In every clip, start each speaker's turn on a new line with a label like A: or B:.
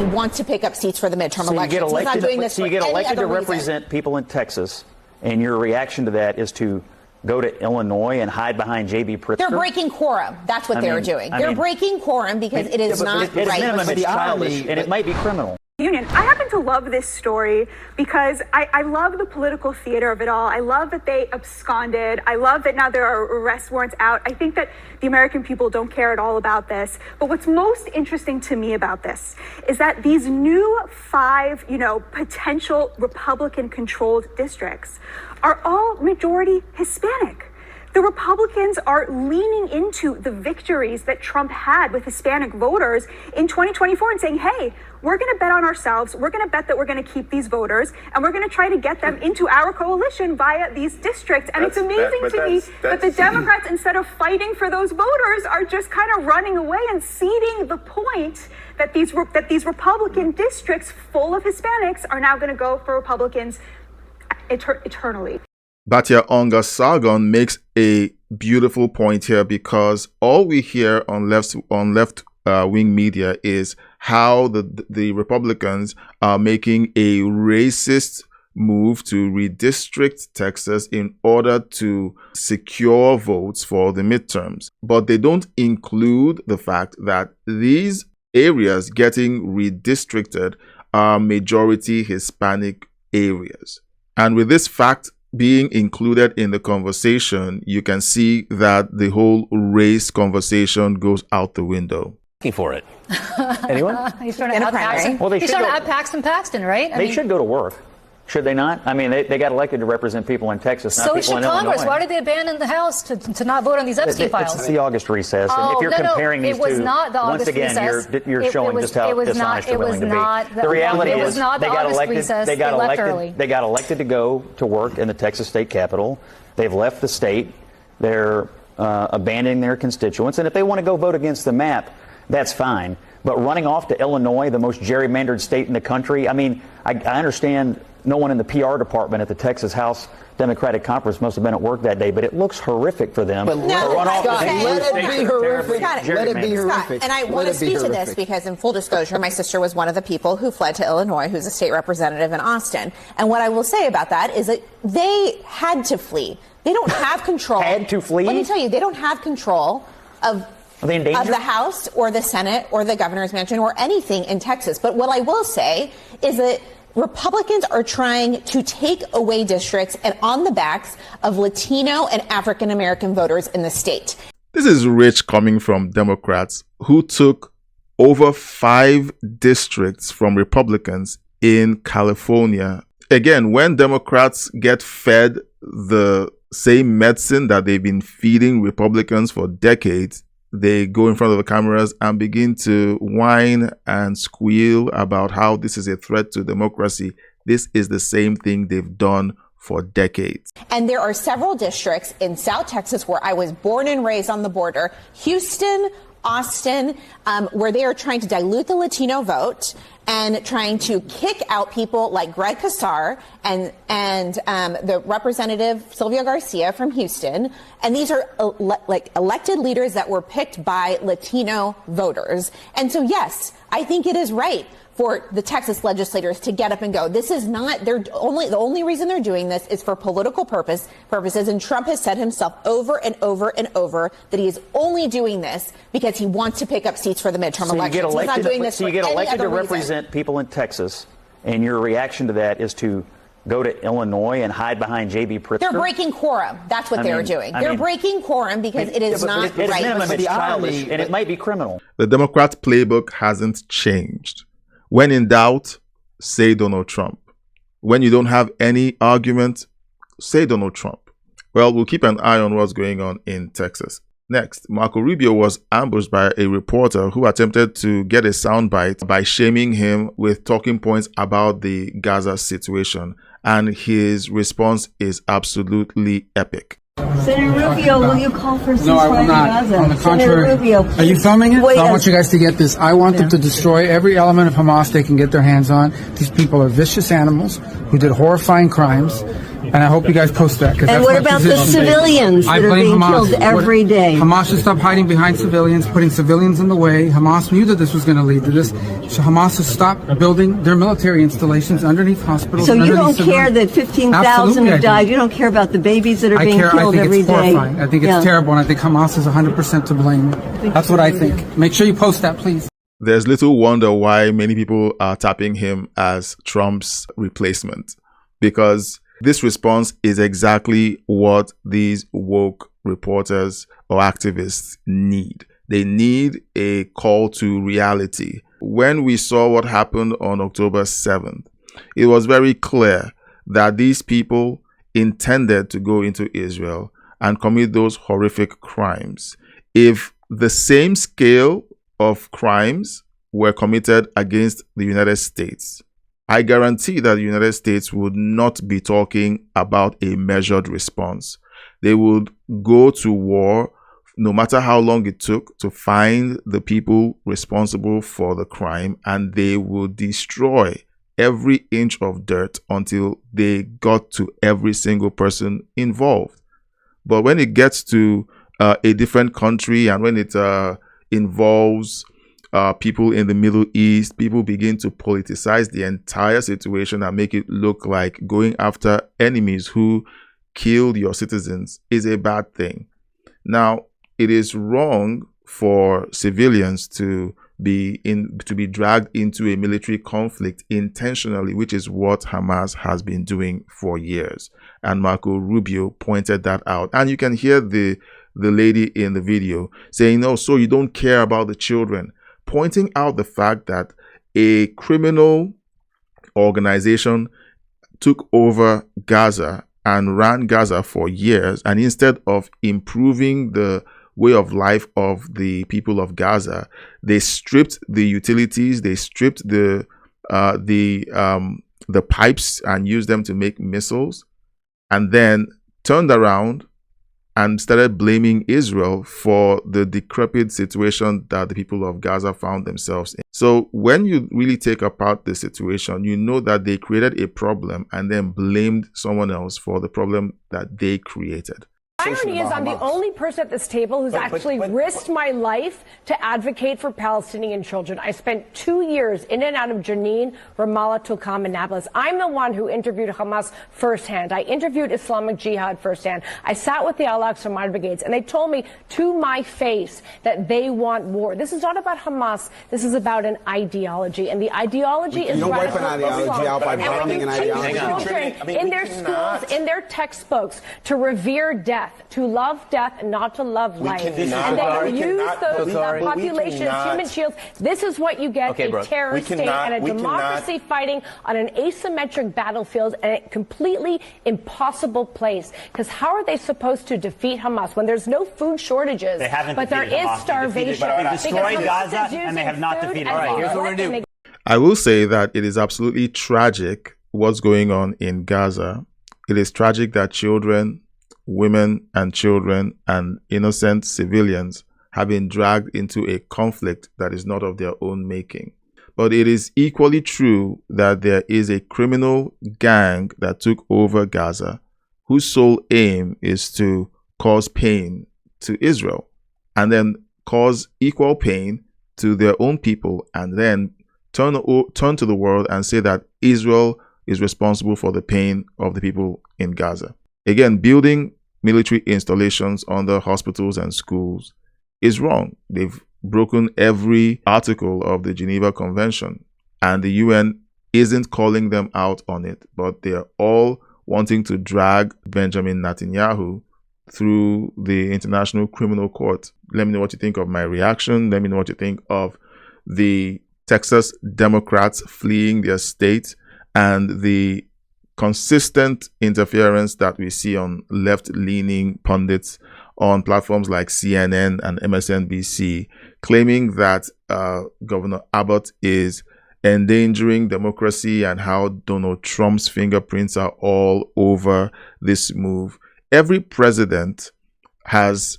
A: he wants to pick up seats for the midterm elections.
B: He's not doing this. So you get elected to represent people in Texas, and your reaction to that is to go to Illinois and hide behind J.B. Pritzker?
A: They're breaking quorum. That's what they're doing. They're breaking quorum because it is not right.
B: At minimum, it's childish, and it might be criminal.
C: Union. I happen to love this story because I love the political theater of it all. I love that they absconded. I love that now there are arrest warrants out. I think that the American people don't care at all about this. But what's most interesting to me about this is that these new 5, potential Republican-controlled districts are all majority Hispanic. The Republicans are leaning into the victories that Trump had with Hispanic voters in 2024 and saying, hey, we're going to bet on ourselves. We're going to bet that we're going to keep these voters, and we're going to try to get them into our coalition via these districts. And it's amazing to me that the Democrats, instead of fighting for those voters, are just kind of running away and ceding the point that these Republican districts full of Hispanics are now going to go for Republicans eternally.
D: Batia Onga Sargon makes a beautiful point here, because all we hear on left wing media is how the Republicans are making a racist move to redistrict Texas in order to secure votes for the midterms. But they don't include the fact that these areas getting redistricted are majority Hispanic areas. And with this fact being included in the conversation, you can see that the whole race conversation goes out the window.
B: For it. Anyone?
E: He's trying to add Paxton.
B: Well,
E: he's trying to add Paxton, right?
B: They should go to work. Should they not? I mean, they got elected to represent people in Texas, not
E: so
B: people in
E: Congress.
B: Illinois.
E: Why did they abandon the House to not vote on these Epstein files?
B: It's the August recess. And if you're comparing these two, once again, you're showing just how dishonest you're willing to be. The reality is they got elected to go to work in the Texas state capitol. They've left the state. They're abandoning their constituents. And if they want to go vote against the map, that's fine. But running off to Illinois, the most gerrymandered state in the country, I mean, I understand no one in the PR department at the Texas House Democratic Conference must have been at work that day, but it looks horrific for them to run off to
A: let
B: it be horrific.
A: Let it be horrific. And I want to speak to this because, in full disclosure, my sister was one of the people who fled to Illinois, who's a state representative in Austin. And what I will say about that is that they had to flee. They don't have control.
B: Had to flee?
A: Let me tell you, they don't have control of the House or the Senate or the governor's mansion or anything in Texas. But what I will say is that Republicans are trying to take away districts and on the backs of Latino and African American voters in the state.
D: This is rich coming from Democrats who took over 5 districts from Republicans in California. Again, when Democrats get fed the same medicine that they've been feeding Republicans for decades, they go in front of the cameras and begin to whine and squeal about how this is a threat to democracy. This is the same thing they've done for decades.
A: And there are several districts in South Texas where I was born and raised on the border, Houston, Austin, where they are trying to dilute the Latino vote and trying to kick out people like Greg Casar and the representative Sylvia Garcia from Houston. And these are elected leaders that were picked by Latino voters. And so, yes, I think it is right for the Texas legislators to get up and go. This is not the only reason they're doing this is for political purposes. And Trump has said himself over and over and over that he is only doing this because he wants to pick up seats for the midterm elections. He's not doing this
B: so you get elected to represent people in Texas, and your reaction to that is to go to Illinois and hide behind J.B. Pritzker?
A: They're breaking quorum. That's what they're doing. They're breaking quorum because it is not right.
B: At minimum, it's childish, and it might be criminal.
D: The Democrat playbook hasn't changed. When in doubt, say Donald Trump. When you don't have any argument, say Donald Trump. Well, we'll keep an eye on what's going on in Texas. Next, Marco Rubio was ambushed by a reporter who attempted to get a soundbite by shaming him with talking points about the Gaza situation. And his response is absolutely epic.
F: Senator Rubio, will you call for ceasefire?
G: No, I will not.
F: Gaza?
G: On the contrary.
F: Senator Rubio,
G: are you filming it?
F: Wait,
G: I want you guys to get this. I want them to destroy every element of Hamas they can get their hands on. These people are vicious animals who did horrifying crimes. And I hope you guys post that.
F: And what about the civilians that are being killed every day?
G: Hamas should stop hiding behind civilians, putting civilians in the way. Hamas knew that this was going to lead to this. So Hamas should stop building their military installations underneath hospitals.
F: So you don't care that 15,000 have died? You don't care about the babies that are being killed every day?
G: I think it's terrible, and I think Hamas is 100% to blame. That's what I think. Make sure you post that, please.
D: There's little wonder why many people are tapping him as Trump's replacement, because this response is exactly what these woke reporters or activists need. They need a call to reality. When we saw what happened on October 7th, it was very clear that these people intended to go into Israel and commit those horrific crimes. If the same scale of crimes were committed against the United States, I guarantee that the United States would not be talking about a measured response. They would go to war, no matter how long it took, to find the people responsible for the crime, and they would destroy every inch of dirt until they got to every single person involved. But when it gets to a different country, and when it involves people in the Middle East, people begin to politicize the entire situation and make it look like going after enemies who killed your citizens is a bad thing. Now, it is wrong for civilians to be dragged into a military conflict intentionally, which is what Hamas has been doing for years. And Marco Rubio pointed that out. And you can hear the lady in the video saying, "No, so you don't care about the children," pointing out the fact that a criminal organization took over Gaza and ran Gaza for years, and instead of improving the way of life of the people of Gaza, they stripped the utilities, they stripped the pipes and used them to make missiles, and then turned around and started blaming Israel for the decrepit situation that the people of Gaza found themselves in. So when you really take apart the situation, you know that they created a problem and then blamed someone else for the problem that they created.
H: The irony is I'm the only person at this table who's actually risked my life to advocate for Palestinian children. I spent 2 years in and out of Jenin, Ramallah, Tulkarm, and Nablus. I'm the one who interviewed Hamas firsthand. I interviewed Islamic Jihad firsthand. I sat with the Al-Aqsa Martyr Brigades, and they told me to my face that they want war. This is not about Hamas. This is about an ideology, and the ideology is
I: radical. You don't wipe an ideology out by bombing an ideology.
H: Children in their schools, in their textbooks, to revere death, to love death and not to love life. And they use that population as human shields. This is what you get, a terrorist state and a democracy fighting on an asymmetric battlefield and a completely impossible place. Because how are they supposed to defeat Hamas when there's no food shortages, but there is starvation?
J: They destroyed Gaza and they have not defeated Hamas. Here's what we're going to do.
D: I will say that it is absolutely tragic what's going on in Gaza. It is tragic that children, women and children and innocent civilians have been dragged into a conflict that is not of their own making. But it is equally true that there is a criminal gang that took over Gaza, whose sole aim is to cause pain to Israel and then cause equal pain to their own people, and then turn to the world and say that Israel is responsible for the pain of the people in Gaza. Again, building military installations under hospitals and schools is wrong. They've broken every article of the Geneva Convention, and the UN isn't calling them out on it, but they're all wanting to drag Benjamin Netanyahu through the International Criminal Court. Let me know what you think of my reaction. Let me know what you think of the Texas Democrats fleeing their state and the consistent interference that we see on left-leaning pundits on platforms like CNN and MSNBC, claiming that Governor Abbott is endangering democracy and how Donald Trump's fingerprints are all over this move. Every president has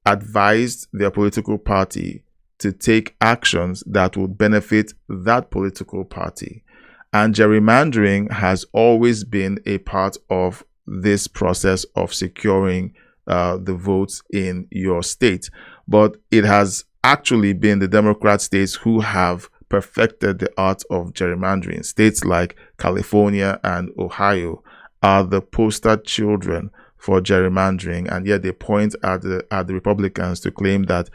D: advised their political party to take actions that will benefit that political party. And gerrymandering has always been a part of this process of securing the votes in your state. But it has actually been the Democrat states who have perfected the art of gerrymandering. States like California and Ohio are the poster children for gerrymandering, and yet they point at the Republicans to claim that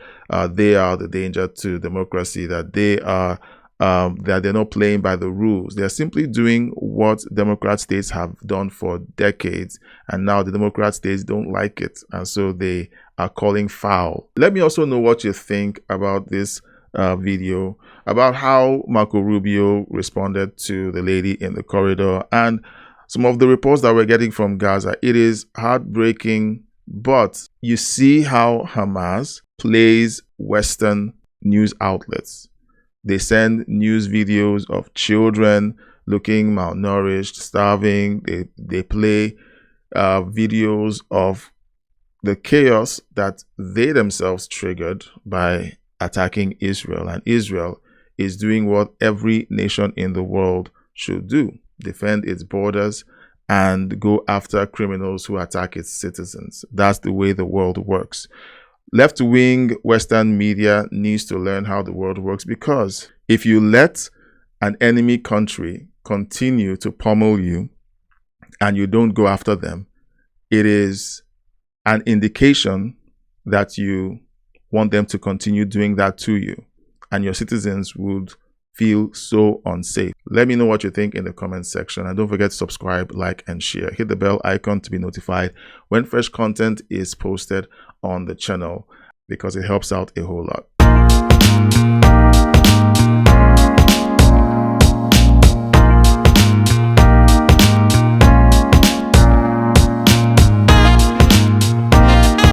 D: they are the danger to democracy, that they're not playing by the rules. They're simply doing what Democrat states have done for decades, and now the Democrat states don't like it, and so they are calling foul. Let me also know what you think about this video, about how Marco Rubio responded to the lady in the corridor, and some of the reports that we're getting from Gaza. It is heartbreaking, but you see how Hamas plays Western news outlets. They send news videos of children looking malnourished, starving. They play videos of the chaos that they themselves triggered by attacking Israel. And Israel is doing what every nation in the world should do: defend its borders and go after criminals who attack its citizens. That's the way the world works. Left-wing Western media needs to learn how the world works, because if you let an enemy country continue to pummel you and you don't go after them, it is an indication that you want them to continue doing that to you, and your citizens would feel so unsafe. Let me know what you think in the comment section, and don't forget to subscribe, like, and share. Hit the bell icon to be notified when fresh content is posted on the channel, because it helps out a whole lot.